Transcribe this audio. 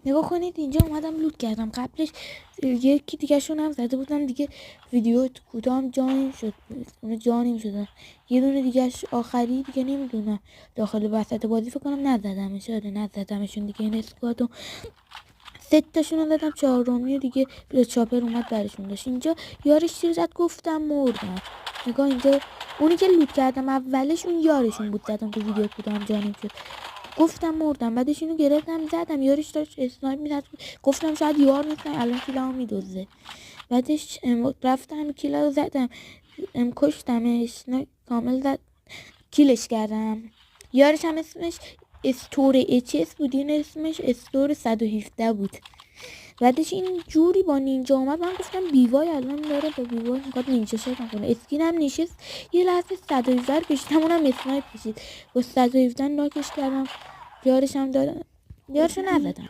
نگاه کنید اینجا اومدم لوت کردم. قبلش یکی دیگه شونم زده بودم دیگه. ویدیو کوتاهم جانیم شد، اون جانیم شدن. یه دونه دیگه آخری دیگه نمیدونم داخل وسط بازی فکر کنم نزدمش. آره نزدمشون دیگه. این اسکوادو سه تاشون رو دادم، چهارمی دیگه بلا چاپر اومد برشون داشت. اینجا یارش تیر زد گفتم مردم. نگاه اینجا اونی که لوت کردم اولش اون یارشون بود، زدم تو ویدیو کوتاهم جانیم شد گفتم مردم. بعدش اینو گرفتم زدم، یارش داشت اسنایپ میزد گفتم شاید یار نیستن الان کیلمو میدوزه. بعدش رفتم کیلو زدم، کشتمش کامل زد کیلش کردم. یارش هم اسمش استور اچ بود، این اسمش استور 117 بود. بعدش این جوری با نینجا اومد، من گفتم بیوای الان داره با بیوای میخواد نینجا شد کنه. اسکینم نشست یه لحظه 117 کشیدم، اونم اسنایپ کشید با 117 ناکش کردم. یارش هم دادم، یارشو نزدم.